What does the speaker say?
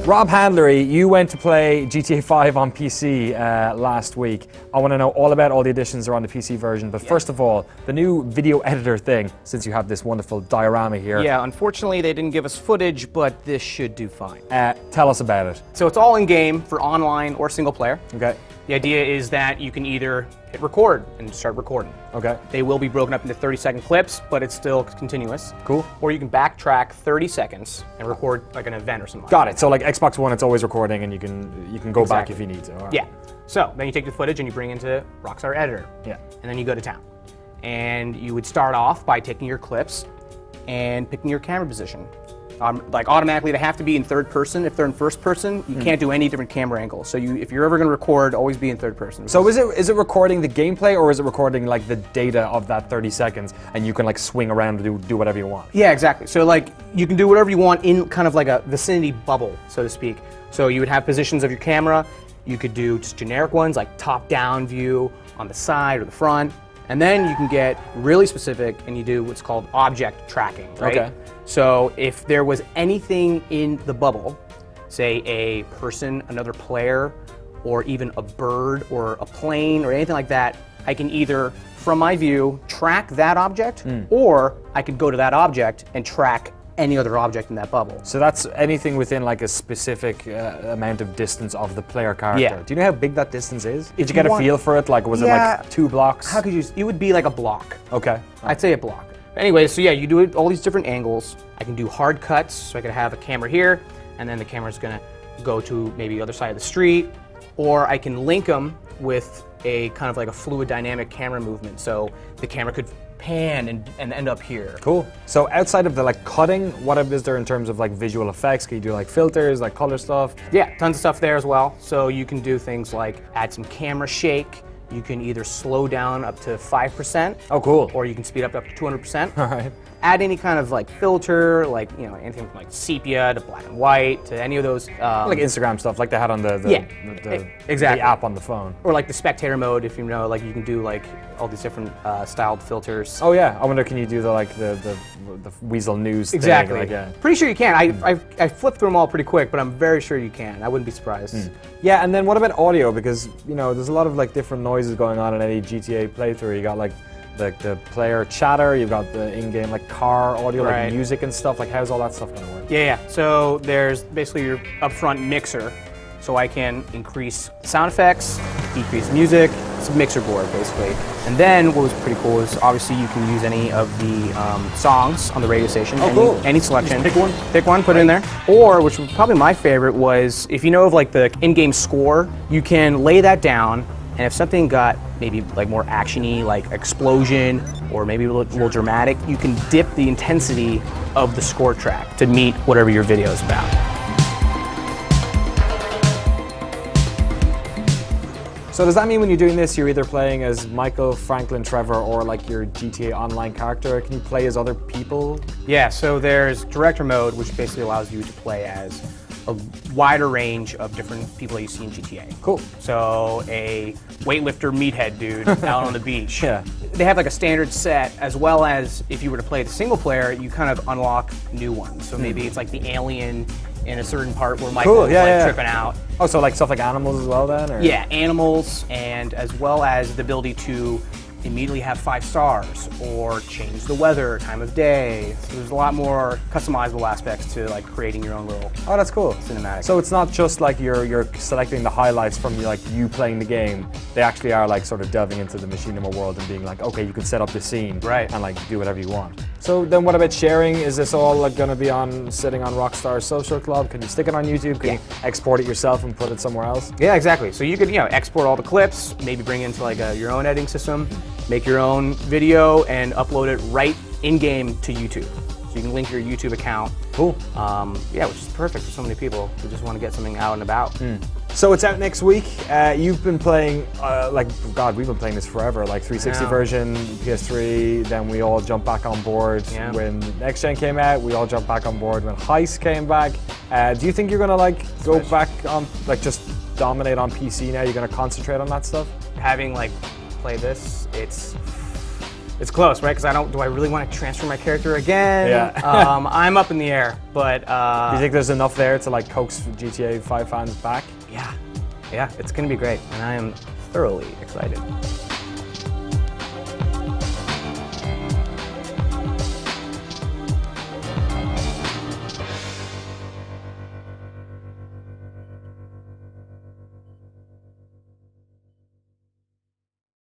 Rob Handlery, you went to play GTA 5 on PC last week. I want to know all about all the additions that are on the PC version, but first of all, the new video editor thing, since you have this wonderful diorama here. Yeah, unfortunately they didn't give us footage, but this should do fine. Tell us about it. So it's all in-game for online or single player. Okay. The idea is that you can either hit record and start recording. Okay. They will be broken up into 30-second clips, but it's still continuous. Cool. Or you can backtrack 30 seconds and record like an event or something. Got it. So like Xbox One, it's always recording, and you can go back if you need to. All right. Yeah. So then you take the footage and you bring it into Rockstar Editor. Yeah. And then you go to town. And you would start off by taking your clips and picking your camera position. Like automatically, they have to be in third person. If they're in first person, you can't do any different camera angles. So if you're ever going to record, always be in third person. So is it recording the gameplay, or is it recording like the data of that 30 seconds, and you can like swing around and do whatever you want? Yeah, exactly. So like you can do whatever you want in kind of like a vicinity bubble, so to speak. So you would have positions of your camera. You could do just generic ones like top-down view on the side or the front. And then you can get really specific and you do what's called object tracking, right? Okay. So if there was anything in the bubble, say a person, another player, or even a bird or a plane or anything like that, I can either, from my view, track that object, or I could go to that object and track any other object in that bubble. So that's anything within like a specific amount of distance of the player character. Yeah. Do you know how big that distance is? Did you you get a want- feel for it? Like, was it Yeah. like 2 blocks? How could you, it would be like a block. Okay. I'd say a block. Anyway, so yeah, you do it all these different angles. I can do hard cuts, so I could have a camera here, and then the camera's gonna go to maybe the other side of the street, or I can link them with a kind of like a fluid dynamic camera movement, so the camera could pan and end up here. Cool. So outside of the like cutting, what is there in terms of like visual effects? Can you do like filters, like color stuff? Yeah, tons of stuff there as well. So you can do things like add some camera shake. You can either slow down up to 5%. Oh, cool. Or you can speed up to 200%. All right. Add any kind of like filter, like anything from like sepia to black and white to any of those. Like Instagram stuff, like they had on the exactly. app on the phone. Or like the spectator mode, if you know, like you can do like all these different styled filters. Oh yeah, I wonder, can you do the Weasel News Exactly. thing? Like, yeah. Pretty sure you can. I flipped through them all pretty quick, but I'm very sure you can. I wouldn't be surprised. Yeah, and then what about audio? Because there's a lot of like different noises going on in any GTA playthrough. You got like the player chatter, you've got the in-game like car audio, Right. like music and stuff. Like, how's all that stuff gonna work? Yeah. So there's basically your upfront mixer. So I can increase sound effects, decrease music. It's a mixer board basically. And then what was pretty cool is obviously you can use any of the songs on the radio station. Oh, cool. Any selection. Just pick one? Pick one, put it in there. Or, which was probably my favorite, was if you know of like the in-game score, you can lay that down. And if something got maybe like more actiony, like explosion, or maybe a little dramatic, you can dip the intensity of the score track to meet whatever your video is about. So does that mean when you're doing this, you're either playing as Michael, Franklin, Trevor, or like your GTA Online character? Can you play as other people? Yeah, so there's director mode, which basically allows you to play as a wider range of different people that you see in GTA. Cool. So a weightlifter meathead dude out on the beach. Yeah. They have like a standard set, as well as if you were to play the single player, you kind of unlock new ones. So maybe it's like the alien in a certain part where Michael's tripping out. Oh, so like stuff like animals as well then? Or? Yeah, animals, and as well as the ability to immediately have 5 stars or change the weather, time of day. So there's a lot more customizable aspects to like creating your own little Oh, that's cool. cinematic. So it's not just like you're selecting the highlights from like you playing the game. They actually are like sort of delving into the machinima world and being like, okay, you can set up the scene Right. and like do whatever you want. So then what about sharing? Is this all like going to be sitting on Rockstar Social Club? Can you stick it on YouTube? Can you export it yourself and put it somewhere else? Yeah, exactly. So you could export all the clips, maybe bring it into like your own editing system, make your own video, and upload it right in-game to YouTube. So you can link your YouTube account. Cool. Yeah, which is perfect for so many people who just want to get something out and about. So it's out next week. You've been playing, we've been playing this forever, like 360 Yeah. version, PS3, then we all jumped back on board. Yeah. When Next Gen came out, we all jumped back on board. When Heist came back, do you think you're gonna like go back on, like just dominate on PC now? You're gonna concentrate on that stuff? Having like played this, It's close, right? Because do I really want to transfer my character again? Yeah. I'm up in the air, but. Do you think there's enough there to like coax GTA 5 fans back? Yeah, it's going to be great, and I am thoroughly excited.